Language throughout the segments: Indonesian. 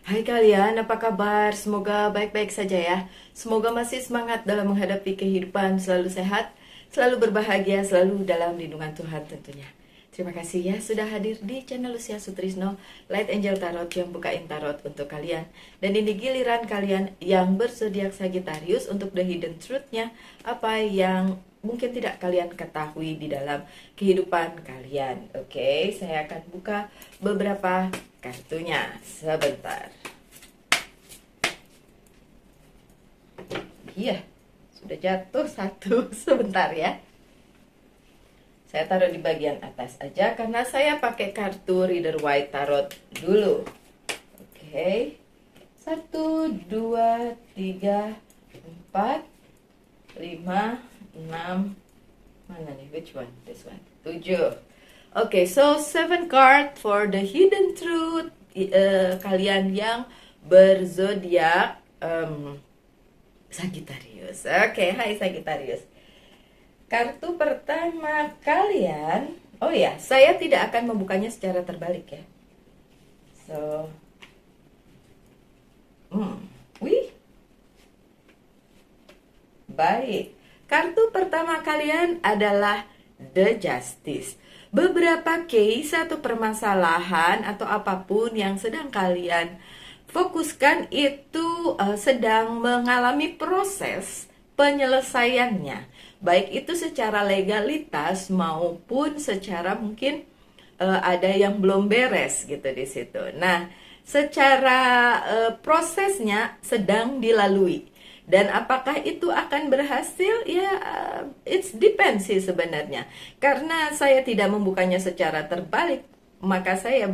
Hai kalian, apa kabar? Semoga baik-baik saja ya. Semoga masih semangat dalam menghadapi kehidupan, selalu sehat, selalu berbahagia, selalu dalam lindungan Tuhan tentunya. Terima kasih ya sudah hadir di channel Lucia Sutrisno, Light Angel Tarot yang bukain tarot untuk kalian. Dan ini giliran kalian yang berzodiak Sagittarius untuk the hidden truth-nya, apa yang mungkin tidak kalian ketahui di dalam kehidupan kalian. Oke, saya akan buka beberapa kartunya sebentar. Iya, sudah jatuh satu. Sebentar ya. Saya taruh di bagian atas aja karena saya pakai kartu Reader White Tarot dulu. Oke. 1, 2, 3, 4, 5, 6. Mana nih? Which one? This one. 7. Oke, so 7 card for the hidden truth. Kalian yang berzodiak Sagittarius. Oke, hai Sagittarius. Kartu pertama kalian. Oh ya, saya tidak akan membukanya secara terbalik ya. So, wih, baik. Kartu pertama kalian adalah The Justice. Beberapa case atau permasalahan atau apapun yang sedang kalian fokuskan itu sedang mengalami proses penyelesaiannya. Baik itu secara legalitas maupun secara mungkin ada yang belum beres gitu di situ. Nah, secara prosesnya sedang dilalui. Dan apakah itu akan berhasil? Ya, it depends sih sebenarnya. Karena saya tidak membukanya secara terbalik, maka saya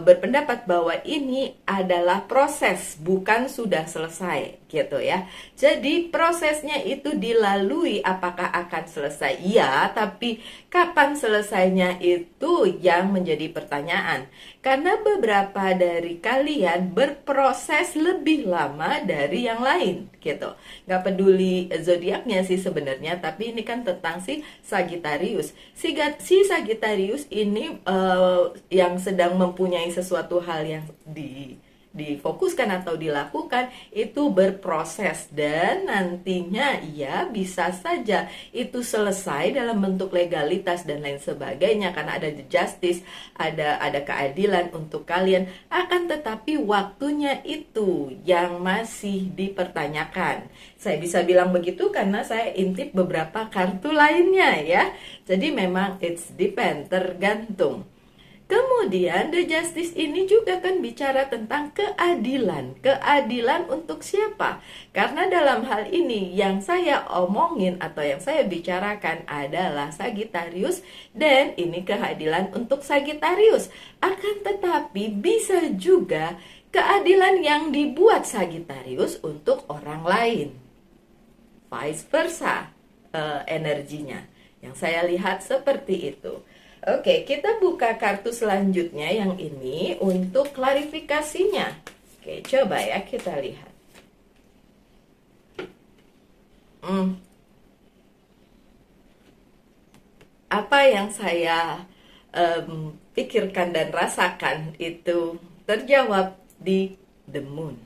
berpendapat bahwa ini adalah proses, bukan sudah selesai gitu ya. Jadi prosesnya itu dilalui, apakah akan selesai? Ya, tapi kapan selesainya itu yang menjadi pertanyaan. Karena beberapa dari kalian berproses lebih lama dari yang lain gitu. Gak peduli zodiaknya sih sebenarnya, tapi ini kan tentang si Sagittarius. Si Sagittarius ini yang sedang mempunyai sesuatu hal yang difokuskan atau dilakukan itu berproses, dan nantinya ya bisa saja itu selesai dalam bentuk legalitas dan lain sebagainya karena ada justice, ada keadilan untuk kalian, akan tetapi waktunya itu yang masih dipertanyakan. Saya bisa bilang begitu karena saya intip beberapa kartu lainnya ya. Jadi memang it's depend, tergantung. Kemudian The Justice ini juga kan bicara tentang keadilan. Keadilan untuk siapa? Karena dalam hal ini yang saya omongin atau yang saya bicarakan adalah Sagittarius, dan ini keadilan untuk Sagittarius. Akan tetapi bisa juga keadilan yang dibuat Sagittarius untuk orang lain. Vice versa energinya. Yang saya lihat seperti itu. Oke, kita buka kartu selanjutnya yang ini untuk klarifikasinya. Oke, coba ya kita lihat. Apa yang saya pikirkan dan rasakan itu terjawab di The Moon.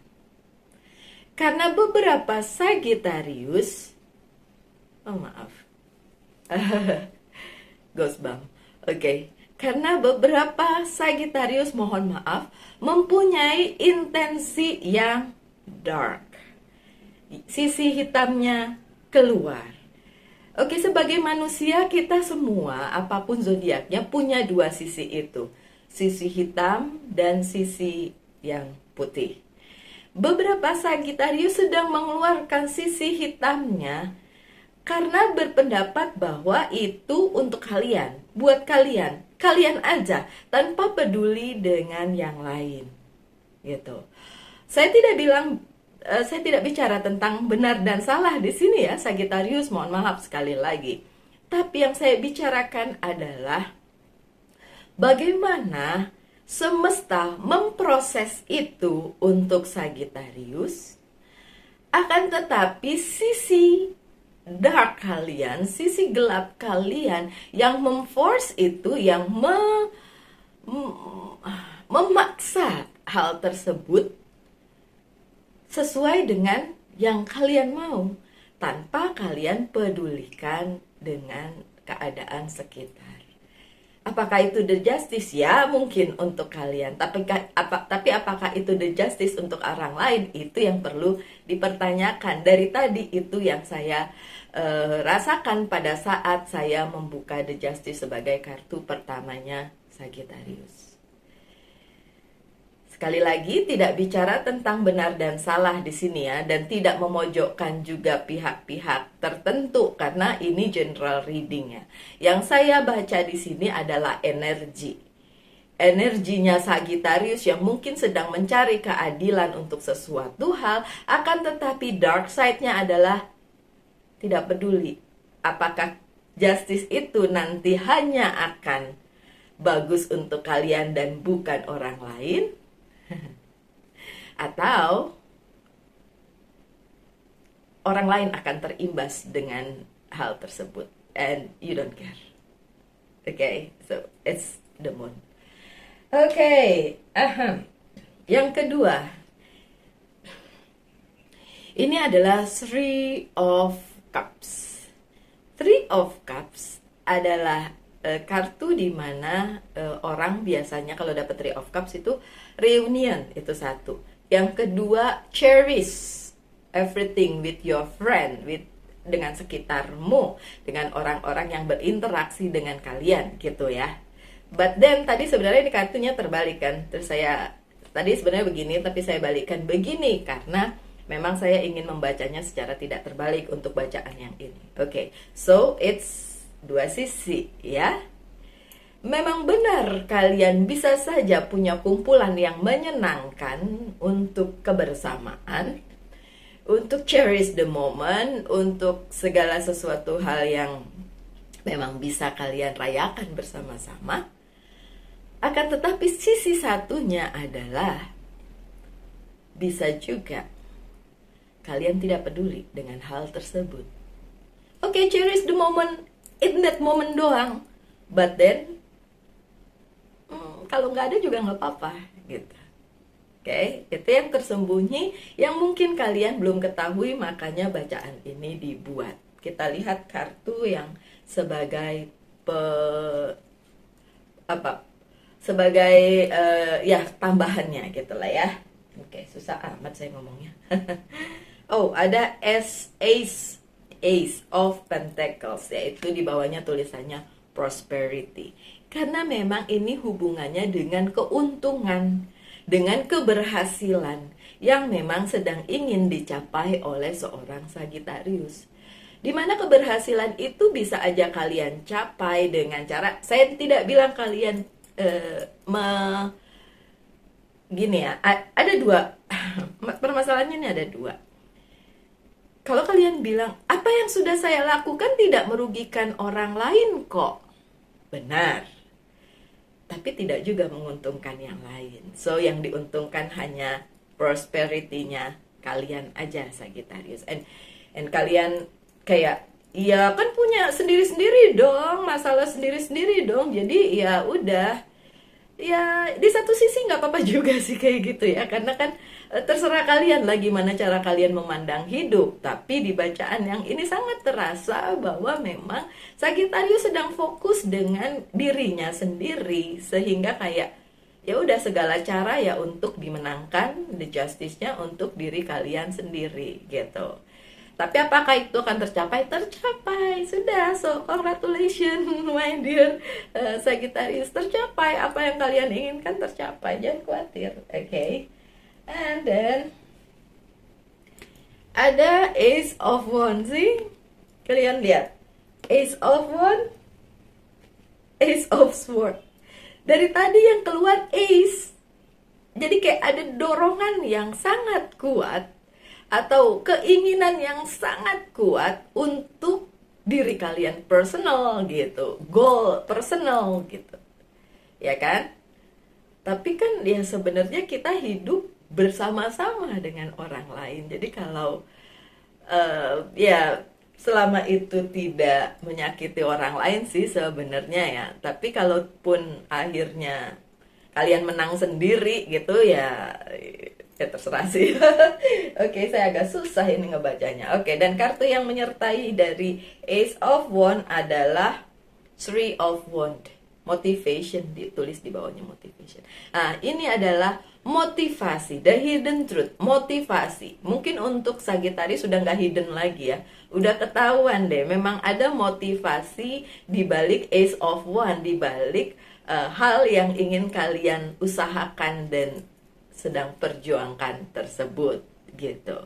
Karena beberapa Sagittarius, oh maaf, Ghostbump. Oke, karena beberapa Sagittarius, mohon maaf, mempunyai intensi yang dark. Sisi hitamnya keluar. Oke, sebagai manusia kita semua, apapun zodiaknya, punya dua sisi itu. Sisi hitam dan sisi yang putih. Beberapa Sagittarius sedang mengeluarkan sisi hitamnya karena berpendapat bahwa itu untuk kalian, buat kalian aja, tanpa peduli dengan yang lain, gitu. Saya tidak bicara tentang benar dan salah di sini ya, Sagittarius, mohon maaf sekali lagi. Tapi yang saya bicarakan adalah bagaimana semesta memproses itu untuk Sagittarius, akan tetapi sisi dark kalian, sisi gelap kalian yang memforce itu, yang memaksa hal tersebut sesuai dengan yang kalian mau, tanpa kalian pedulikan dengan keadaan sekitar. Apakah itu the justice? Ya, mungkin untuk kalian. Tapi apakah itu the justice untuk orang lain? Itu yang perlu dipertanyakan. Dari tadi itu yang saya rasakan pada saat saya membuka the justice sebagai kartu pertamanya Sagittarius. Sekali lagi, tidak bicara tentang benar dan salah di sini ya, dan tidak memojokkan juga pihak-pihak tertentu karena ini general reading ya. Yang saya baca di sini adalah energi. Energinya Sagittarius yang mungkin sedang mencari keadilan untuk sesuatu hal, akan tetapi dark side-nya adalah tidak peduli apakah justice itu nanti hanya akan bagus untuk kalian dan bukan orang lain, atau orang lain akan terimbas dengan hal tersebut and you don't care. Okay, so it's the moon. Okay, yang kedua, ini adalah Three of Cups. Three of Cups adalah kartu di mana orang biasanya kalau dapat Three of Cups itu reunion, itu satu. Yang kedua, cherish everything with your friend, dengan sekitarmu, dengan orang-orang yang berinteraksi dengan kalian gitu ya. But then tadi sebenarnya ini kartunya terbalik kan. Terus saya tadi sebenarnya begini tapi saya balikkan begini karena memang saya ingin membacanya secara tidak terbalik untuk bacaan yang ini. Okay, so it's dua sisi ya. Memang benar kalian bisa saja punya kumpulan yang menyenangkan untuk kebersamaan, untuk cherish the moment, untuk segala sesuatu hal yang memang bisa kalian rayakan bersama-sama. Akan tetapi sisi satunya adalah bisa juga kalian tidak peduli dengan hal tersebut. Okay, cherish the moment in that moment doang. But then kalau nggak ada juga nggak apa-apa gitu. Oke, itu yang tersembunyi yang mungkin kalian belum ketahui, makanya bacaan ini dibuat. Kita lihat kartu yang sebagai sebagai ya tambahannya gitulah ya. Oke, susah amat saya ngomongnya. Oh, ada Ace of Pentacles, yaitu di bawahnya tulisannya prosperity. Karena memang ini hubungannya dengan keuntungan, dengan keberhasilan yang memang sedang ingin dicapai oleh seorang Sagittarius. Dimana keberhasilan itu bisa aja kalian capai dengan cara, saya tidak bilang kalian gini ya, ada dua permasalahannya, ini ada dua. Kalau kalian bilang apa yang sudah saya lakukan tidak merugikan orang lain kok, benar, tapi tidak juga menguntungkan yang lain. So yang diuntungkan hanya prosperity-nya kalian aja Sagittarius, and kalian kayak ya kan punya sendiri-sendiri dong, masalah sendiri-sendiri dong. Jadi ya udah, ya di satu sisi nggak apa-apa juga sih kayak gitu ya, karena kan terserah kalian lah gimana cara kalian memandang hidup. Tapi di bacaan yang ini sangat terasa bahwa memang Sagittarius sedang fokus dengan dirinya sendiri, sehingga kayak ya udah segala cara ya untuk dimenangkan the justice-nya untuk diri kalian sendiri gitu. Tapi apakah itu akan tercapai? Tercapai, sudah. So congratulations my dear Sagittarius, tercapai apa yang kalian inginkan, tercapai, jangan khawatir. Okay. And then ada Ace of Wands sih, kalian lihat Ace of Wands, Ace of Swords. Dari tadi yang keluar Ace, jadi kayak ada dorongan yang sangat kuat atau keinginan yang sangat kuat untuk diri kalian personal gitu, goal personal gitu, ya kan? Tapi kan ya sebenarnya kita hidup bersama-sama dengan orang lain. Jadi kalau ya selama itu tidak menyakiti orang lain sih sebenarnya ya. Tapi kalaupun akhirnya kalian menang sendiri gitu ya, ya terserah sih. Oke, saya agak susah ini ngebacanya. Oke, dan kartu yang menyertai dari Ace of Wand adalah Three of Wand. Motivation, ditulis di bawahnya motivation. Nah, ini adalah motivasi, the hidden truth, motivasi. Mungkin untuk Sagittarius sudah nggak hidden lagi ya, udah ketahuan deh. Memang ada motivasi di balik Ace of Wand, di balik hal yang ingin kalian usahakan dan sedang perjuangkan tersebut gitu.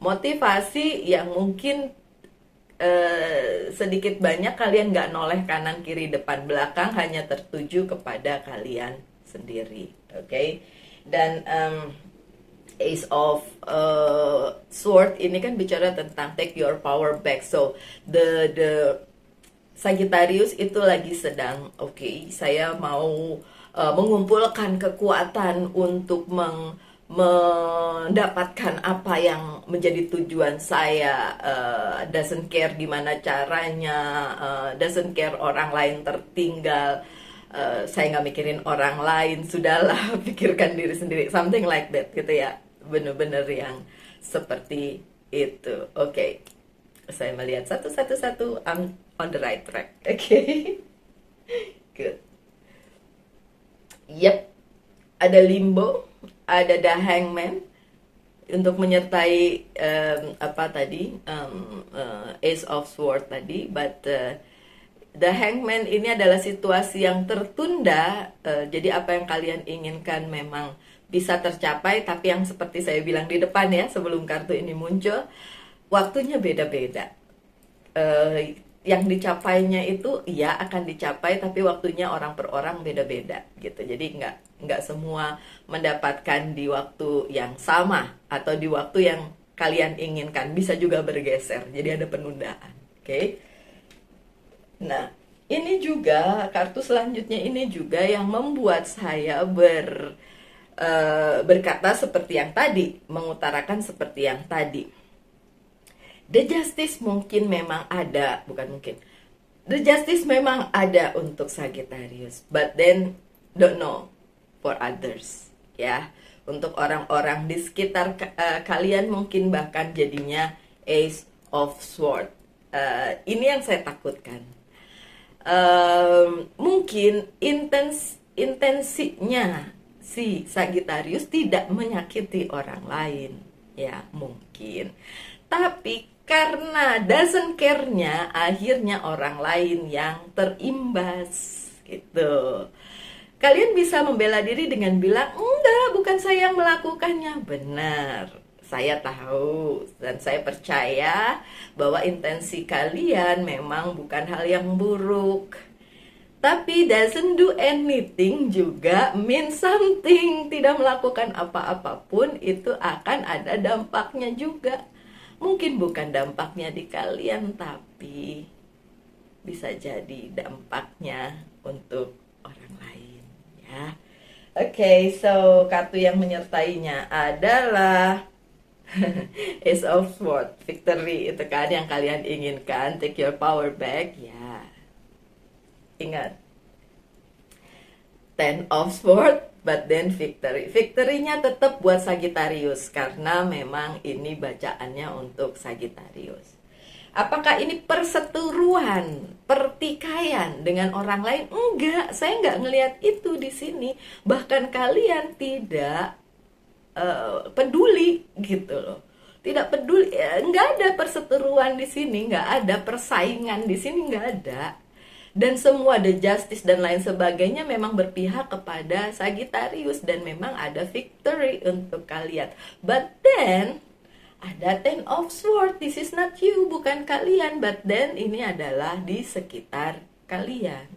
Motivasi yang mungkin sedikit banyak kalian nggak noleh kanan kiri depan belakang, hanya tertuju kepada kalian sendiri, oke? Dan Ace of Sword ini kan bicara tentang take your power back. So the Sagittarius itu lagi sedang oke, saya mau mengumpulkan kekuatan untuk mendapatkan apa yang menjadi tujuan saya, doesn't care gimana caranya, doesn't care orang lain tertinggal, saya nggak mikirin orang lain, sudahlah pikirkan diri sendiri, something like that gitu ya, bener-bener yang seperti itu. Oke, saya melihat satu-satu, I'm on the right track. Oke. Good. Yep, ada limbo, ada the hangman untuk menyertai apa tadi, Ace of Sword tadi, but the hangman ini adalah situasi yang tertunda. Jadi apa yang kalian inginkan memang bisa tercapai, tapi yang seperti saya bilang di depan ya, sebelum kartu ini muncul, waktunya beda-beda. Yang dicapainya itu ya akan dicapai, tapi waktunya orang per orang beda-beda gitu. Jadi nggak semua mendapatkan di waktu yang sama atau di waktu yang kalian inginkan, bisa juga bergeser, jadi ada penundaan. Oke. Nah, ini juga kartu selanjutnya ini juga yang membuat saya berkata seperti yang tadi, mengutarakan seperti yang tadi. The Justice mungkin memang ada, bukan mungkin. The Justice memang ada untuk Sagittarius, but then don't know for others, ya. Untuk orang-orang di sekitar kalian mungkin bahkan jadinya Ace of Sword. Ini yang saya takutkan. Mungkin intensinya si Sagittarius tidak menyakiti orang lain, ya mungkin. Tapi karena doesn't care-nya, akhirnya orang lain yang terimbas gitu. Kalian bisa membela diri dengan bilang, enggak, bukan saya yang melakukannya. Benar, saya tahu dan saya percaya bahwa intensi kalian memang bukan hal yang buruk. Tapi doesn't do anything juga mean something. Tidak melakukan apa-apapun itu akan ada dampaknya juga. Mungkin bukan dampaknya di kalian, tapi bisa jadi dampaknya untuk orang lain, ya. Oke, so kartu yang menyertainya adalah Ace of Swords, victory, itu kan yang kalian inginkan, take your power back, ya. Ingat, Ten of Swords, but then victory. Victory-nya tetap buat Sagittarius karena memang ini bacaannya untuk Sagittarius. Apakah ini perseteruan, pertikaian dengan orang lain? Enggak, saya nggak ngelihat itu di sini. Bahkan kalian tidak peduli gitu loh. Tidak peduli, nggak ada perseteruan di sini, nggak ada persaingan di sini, nggak ada. Dan semua the justice dan lain sebagainya memang berpihak kepada Sagittarius dan memang ada victory untuk kalian. But then ada Ten of Swords, this is not you, bukan kalian, but then ini adalah di sekitar kalian.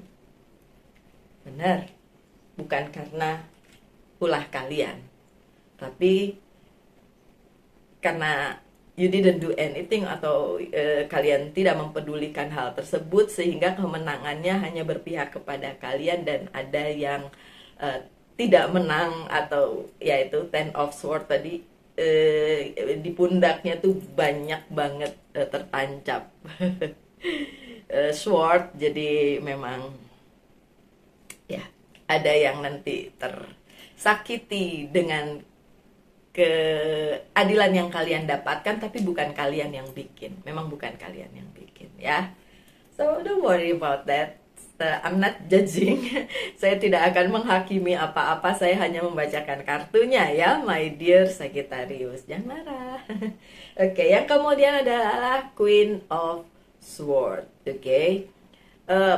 Benar, bukan karena ulah kalian, tapi karena you didn't do anything atau kalian tidak mempedulikan hal tersebut sehingga kemenangannya hanya berpihak kepada kalian, dan ada yang tidak menang atau yaitu Ten of Swords tadi, di pundaknya tuh banyak banget tertancap sword, jadi memang ya Ada yang nanti tersakiti dengan keadilan yang kalian dapatkan, tapi bukan kalian yang bikin. Memang bukan kalian yang bikin ya. So don't worry about that. I'm not judging. Saya tidak akan menghakimi apa-apa. Saya hanya membacakan kartunya ya, my dear Sagittarius. Jangan marah. Oke, yang kemudian adalah Queen of Swords. Oke.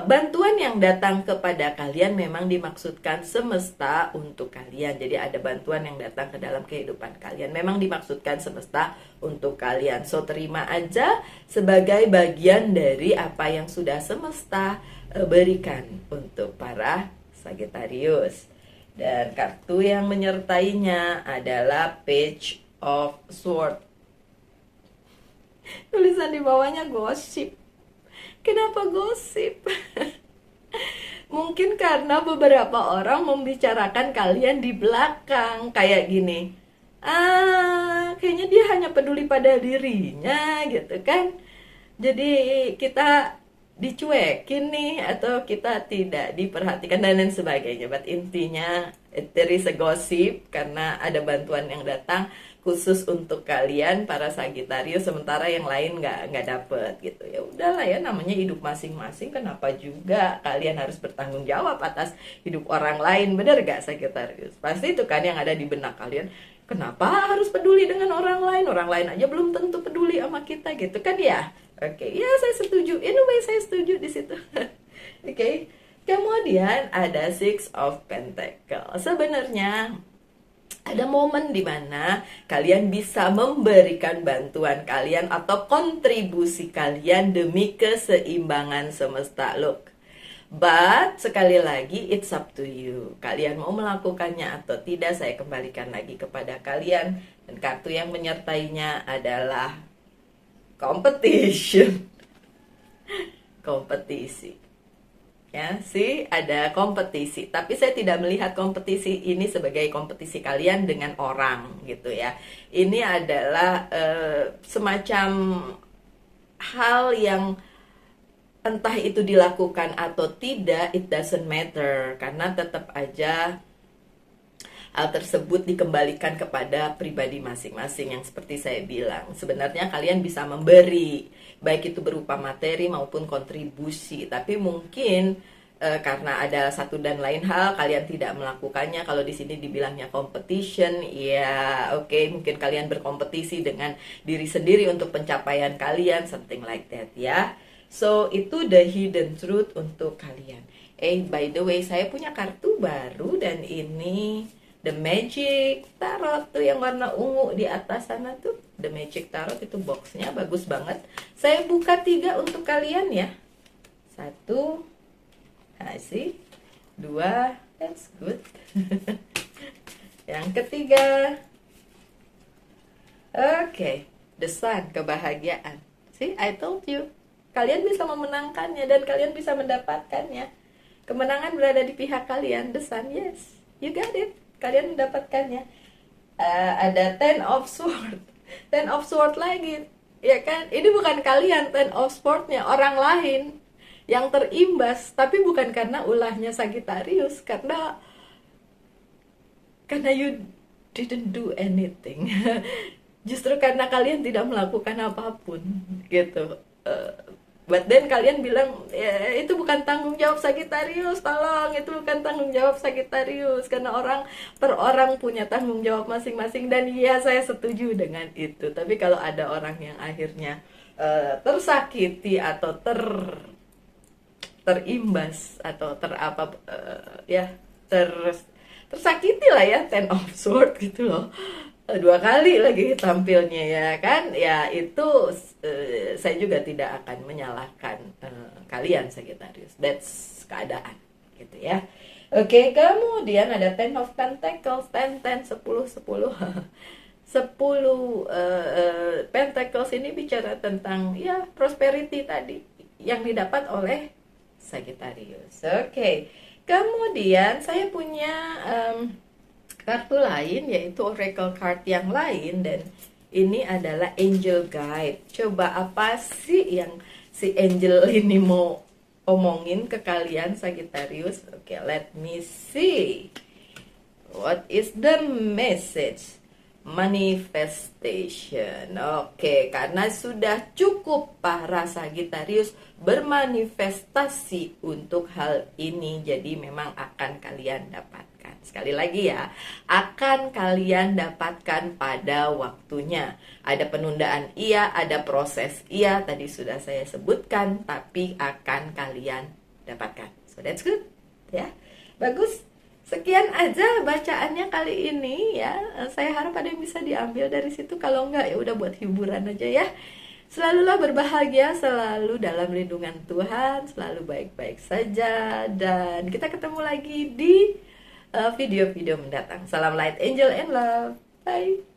Bantuan yang datang kepada kalian memang dimaksudkan semesta untuk kalian. Jadi ada bantuan yang datang ke dalam kehidupan kalian, memang dimaksudkan semesta untuk kalian. So terima aja sebagai bagian dari apa yang sudah semesta berikan untuk para Sagittarius. Dan kartu yang menyertainya adalah Page of Swords. Tulisan di bawahnya gosip. Kenapa gosip? Mungkin karena beberapa orang membicarakan kalian di belakang. Kayak gini, kayaknya dia hanya peduli pada dirinya gitu kan. Jadi kita dicuekin nih, atau kita tidak diperhatikan dan lain sebagainya. But intinya there is a gossip karena ada bantuan yang datang khusus untuk kalian para Sagittarius, sementara yang lain nggak dapet gitu. Ya udahlah ya, namanya hidup masing-masing, kenapa juga kalian harus bertanggung jawab atas hidup orang lain, bener gak Sagittarius? Pasti itu kan yang ada di benak kalian, kenapa harus peduli dengan orang lain aja belum tentu peduli sama kita gitu kan ya. Oke, ya saya setuju, anyway saya setuju di situ. Oke. Kemudian ada Six of Pentacles. Sebenarnya ada momen di mana kalian bisa memberikan bantuan kalian atau kontribusi kalian demi keseimbangan semesta. Look, but sekali lagi it's up to you. Kalian mau melakukannya atau tidak, saya kembalikan lagi kepada kalian. Dan kartu yang menyertainya adalah competition. Kompetisi. Ya, sih ada kompetisi, tapi saya tidak melihat kompetisi ini sebagai kompetisi kalian dengan orang gitu ya. Ini adalah semacam hal yang entah itu dilakukan atau tidak, it doesn't matter, karena tetap aja hal tersebut dikembalikan kepada pribadi masing-masing. Yang seperti saya bilang, sebenarnya kalian bisa memberi, baik itu berupa materi maupun kontribusi, tapi mungkin karena ada satu dan lain hal kalian tidak melakukannya. Kalau di sini dibilangnya competition, ya oke, mungkin kalian berkompetisi dengan diri sendiri untuk pencapaian kalian, something like that ya. So itu the hidden truth untuk kalian. By the way, saya punya kartu baru, dan ini The Magic Tarot tuh yang warna ungu di atas sana tuh. The Magic Tarot itu boxnya bagus banget. Saya buka 3 untuk kalian ya. 1, see, 2, that's good. Yang ketiga, oke, The Sun, kebahagiaan. See, I told you, kalian bisa memenangkannya dan kalian bisa mendapatkannya. Kemenangan berada di pihak kalian. The Sun, yes, you got it. Kalian mendapatkannya. Ada Ten of Swords. Ten of Swords lagi, ya kan? Ini bukan kalian Ten of Swords-nya, orang lain yang terimbas, tapi bukan karena ulahnya Sagittarius, karena you didn't do anything. Justru karena kalian tidak melakukan apapun gitu. But then kalian bilang, ya, itu bukan tanggung jawab Sagittarius, tolong, itu bukan tanggung jawab Sagittarius, karena orang per orang punya tanggung jawab masing-masing. Dan iya, saya setuju dengan itu. Tapi kalau ada orang yang akhirnya tersakiti atau terimbas atau tersakiti lah ya, Ten of Swords gitu loh, 2 kali lagi tampilnya ya kan, ya itu saya juga tidak akan menyalahkan kalian Sagittarius, that's keadaan gitu ya. Oke, kemudian ada Ten of Pentacles, 10, 10, 10, 10. 10 Pentacles ini bicara tentang ya prosperity tadi yang didapat oleh Sagittarius. Oke, kemudian saya punya kartu lain, yaitu Oracle card yang lain, dan ini adalah Angel Guide. Coba apa sih yang si Angel ini mau omongin ke kalian Sagittarius. Oke, let me see. What is the message? Manifestation. Oke, karena sudah cukup para Sagittarius bermanifestasi untuk hal ini, jadi memang akan kalian dapatkan. Sekali lagi ya, akan kalian dapatkan pada waktunya. Ada penundaan iya, ada proses iya, tadi sudah saya sebutkan, tapi akan kalian dapatkan. So that's good ya. Bagus. Sekian aja bacaannya kali ini ya. Saya harap ada yang bisa diambil dari situ. Kalau enggak ya udah buat hiburan aja ya. Selalulah berbahagia, selalu dalam lindungan Tuhan, selalu baik-baik saja, dan kita ketemu lagi di video-video mendatang. Salam light, angel and love. Bye.